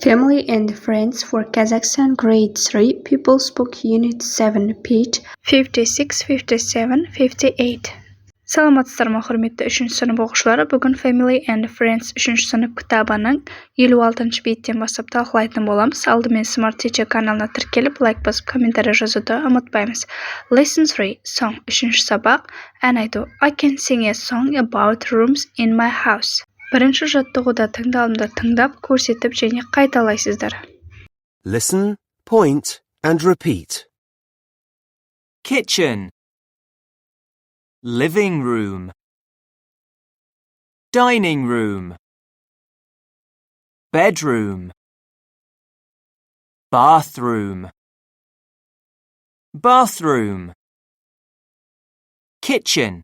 Family and Friends for Kazakhstan Grade 3 People Spoke Unit 7 page 56, 57, 58. Саламатсыздар ма, құрметті 3-ші сынып оқушылары. Бүгін Family and Friends 3-ші сынып кітабының 56-шы беттен бастап талқылайтын боламыз. Алдымен Smart Teacher каналына тіркеліп, лайк басып, комментарий жазуды ұмытпаймыз. Lesson 3 Song 3-ші сабақ. Ән айту. I can sing a song about rooms in my house. Бірінші жаттығуда тыңдалымды тыңдап, көрсетіп және қайталайсыздар. Listen, point and repeat. Kitchen, living room, dining room, bedroom, bathroom, bathroom, kitchen,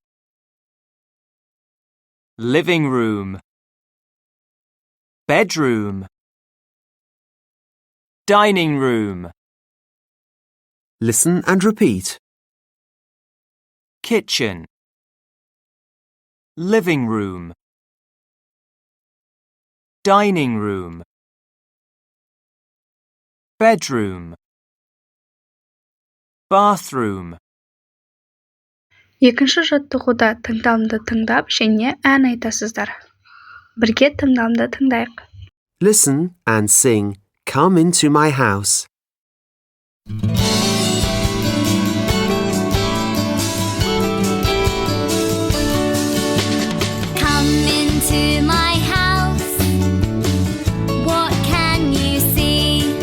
living room, bedroom, dining room. Listen and repeat. Kitchen, living room, dining room, bedroom, bathroom. Екінші жаттығуда тыңдалымды тыңдап және ән айтасыздар. Бірге тыңдалымды тыңдайық. Listen and sing Come Into My House. Come into my house. What can you see?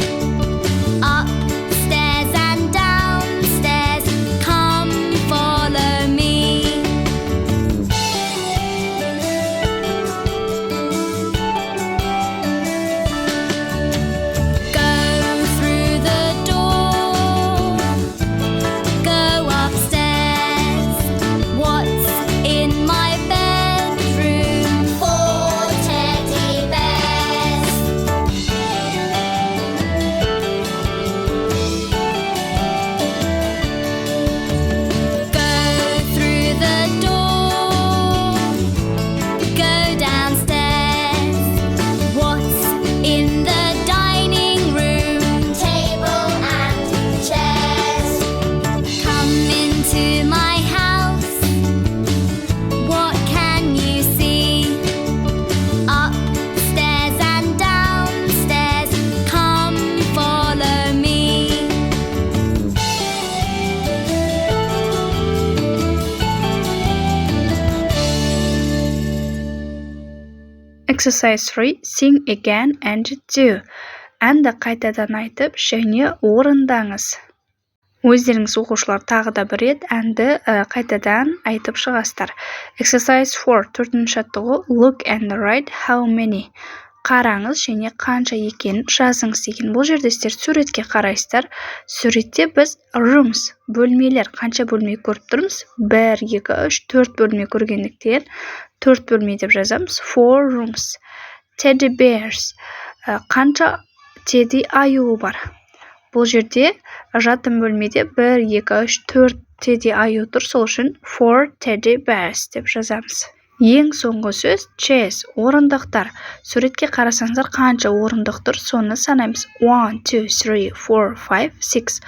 Upstairs and downstairs. Come follow me. Go through the door. Go upstairs. What's in my bedroom? 4 teddy bears. Go through the door. Go downstairs. What's in the dining room? Table and chairs. Come into my house. What can you see? Upstairs and downstairs. Come follow me. Exercise 3 Sing again and do. Әнді қайтадан айтып және орындаңыз. Өздеріңіз оқушылар тағы да бір рет әнді қайтадан айтып шығасыздар. Exercise 4 4-ші жаттығу Look and write how many. Қараңыз және қанша екенін жазыңыз деген. Бұл жерде сіздер суретке қарайсыздар. Суретте біз rooms, бөлмелер, қанша бөлме көріп тұрмыз? 1, 2, 3, 4 бөлме көргендіктен 4 бөлме деп жазамыз. 4 rooms. Teddy bears. Қанша тедди аюы бар? Бұл жерде жатын бөлмеде 1, 2, 3, 4 тедди аю тұр. Сол үшін 4 teddy bears деп жазамыз. Ең соңғы сөз chairs, орындықтар. Суретке қарасаңыздар қанша орындық тұр, соны санаймыз. 1, 2, 3, 4, 5, 6.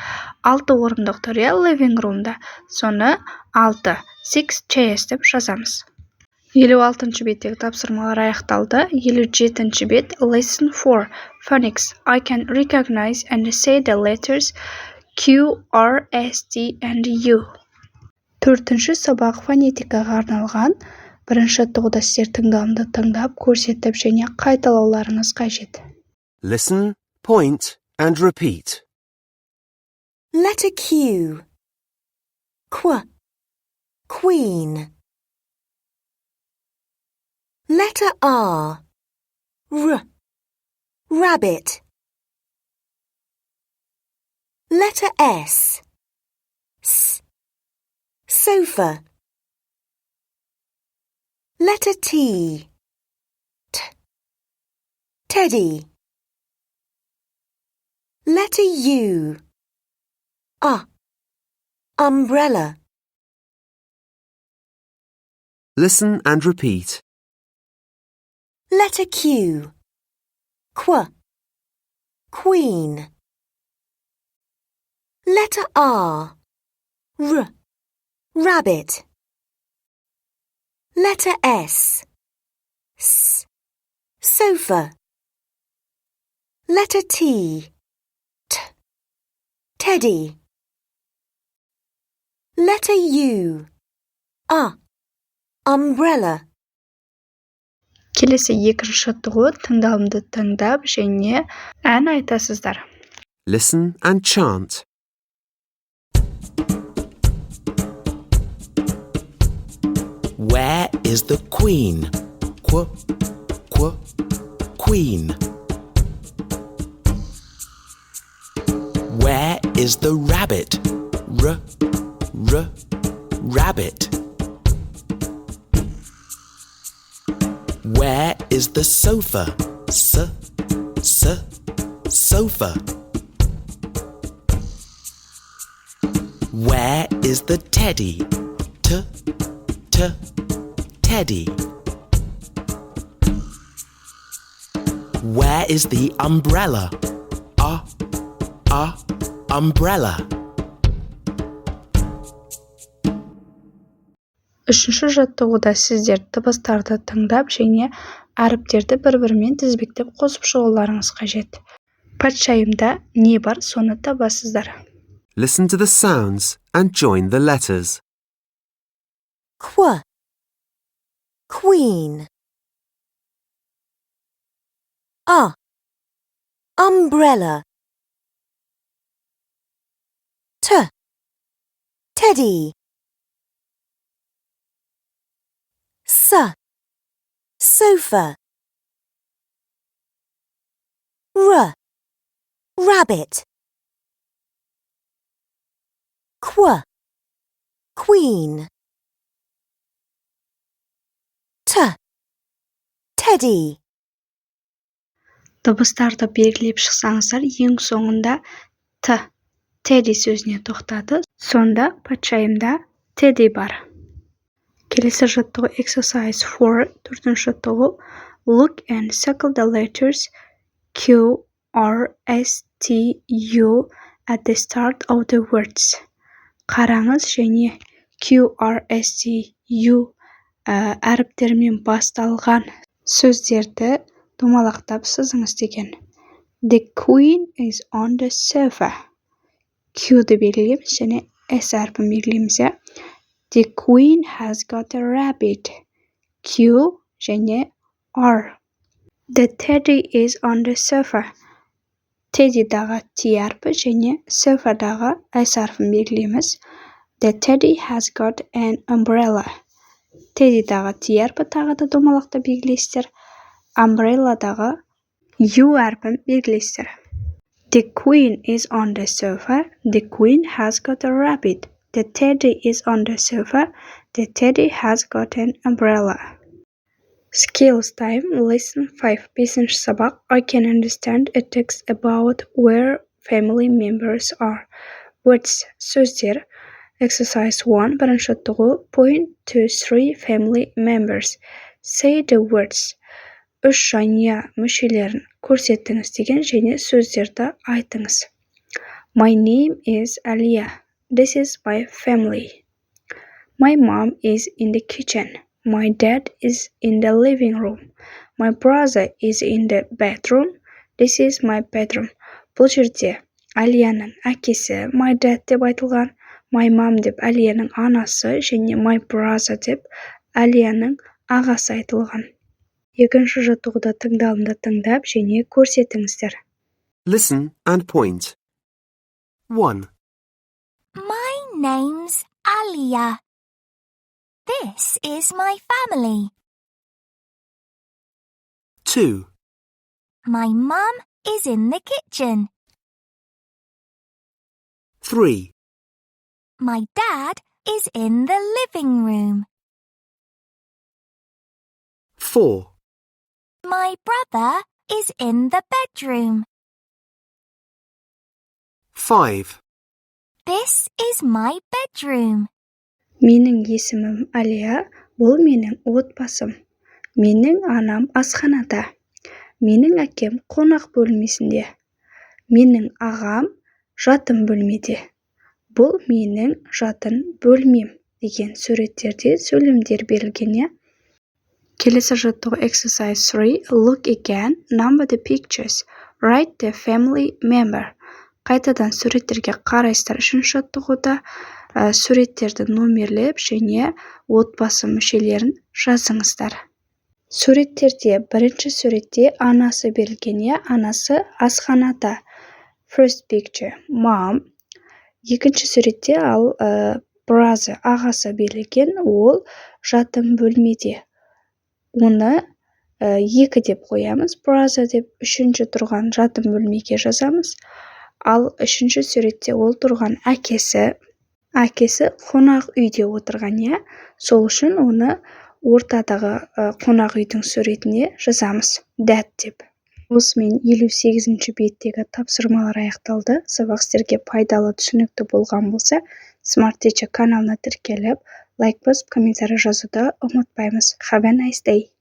6 орындық тұр, living room'да. Соны 6, 6 chairs деп жазамыз. 56-шы беттегі тапсырмалар аяқталды. 57-ші бет Lesson 4 Phonics. I can recognize and say the letters Q, R, S, T and U. 4-ші сабақ фонетикаға арналған. Бірінші жаттығуда сіздер тыңдалымды тыңдап, көрсетіп және қайталауларыңыз қажет. Listen, point and repeat. Letter Q. Qu. Queen. Letter R. R. Rabbit. Letter S. S. Sofa. Letter T. T. Teddy. Letter U. Umbrella. Listen and repeat. Letter Q. Qu. Queen. Letter R. Rabbit. Letter S. Sofa. Letter T. Teddy. Letter U. Umbrella. Келесі екінші жаттығу тыңдалымды тыңдап және ән айтасыздар. Listen and chant. Where is the queen? Queen. Where is the rabbit? Rabbit. Where is the sofa? Sofa. Where is the teddy? Teddy. Where is the umbrella? Umbrella. Үшінші жаттығуда сіздер дыбыстарды тыңдап және әріптерді бір-бірімен тізбектеп қосып шығуларыңыз қажет. Патшайымда не бар, соны табасыздар. Listen to the sounds and join the letters. Queen. Umbrella. Teddy. Sofa. Rabbit. Queen. Teddy. Дыбыстарды белгілеп шықсаңыздар, ең соңында Teddy сөзіне тоқтады. Сонда патшайымда Teddy бар. Келесі жаттығу exercise 4, төртінші жаттығу. Look and circle the letters Q, R, S, T, U at the start of the words. Қараңыз және Q, R, S, T, U әріптермен басталған сөздерді домалақтап сызыңыз деген. The queen is on the sofa. Q-ді белгілейміз және S әрпін белгілейміз. The queen has got a rabbit. Q және R. The teddy is on the sofa. Teddy'дағы T әрпі және sofa-дағы S әрпін белгілейміз. The teddy has got an umbrella. Teddy'дағы T әрпі тағы да домалақта белгілейсіздер. Umbrella-дағы U әрпін белгілейсіздер. The queen is on the sofa. The queen has got a rabbit. The teddy is on the sofa. The teddy has got an umbrella. Skills time. Lesson 5. 5-ші сабақ. I can understand a text about where family members are. Words. Сөздер. Exercise 1. Бірінші жаттығу. Point to 3 family members. Say the words. 3 жанұя мүшелерін көрсетіңіз деген және сөздерді айтыңыз. My name is Alia. This is my family. My mom is in the kitchen. My dad is in the living room. My brother is in the bedroom. This is my bedroom. Бұл жерде Алияның әкесі my dad деп айтылған, my mom деп Алияның анасы және my brother деп Алияның ағасы айтылған. Екінші жаттығуда тыңдалымды тыңдап және көрсетіңіздер. Listen and point. 1. My name's Alia. This is my family. 2. My mum is in the kitchen. 3. My dad is in the living room. 4. My brother is in the bedroom. 5. This is my bedroom. Менің есімім Алия, бұл менің отбасым. Менің анам асханада. Менің әкем қонақ бөлмесінде. Менің ағам жатын бөлмеде. Бұл менің жатын бөлмем деген суреттерде сөйлемдер берілген, иә. Келесі жаттығу exercise 3. Look again, number the pictures. Write the family member. Қайтадан суреттерге қарайсыздар. Үшінші жаттығуда суреттерді номерлеп және отбасы мүшелерін жазыңыздар. Суреттерде бірінші суретте анасы берілген, иә, анасы асханада. First picture, mom. Екінші суретте brother, ағасы берілген, ол жатын бөлмеде. Оны 2 деп қоямыз, brother деп, үшінші тұрған жатын бөлмеге жазамыз. Ал үшінші суретте ол тұрған әкесі қонақ үйде отырған, иә. Сол үшін оны ортадағы қонақ үйдің суретіне жазамыз, dad деп. Осымен 58-ші беттегі тапсырмалар аяқталды. Сабақ сіздерге пайдалы, түсінікті болған болса, Smart Teacher каналына тіркеліп, лайк басып, комментарий жазуды ұмытпаймыз. Have a nice day!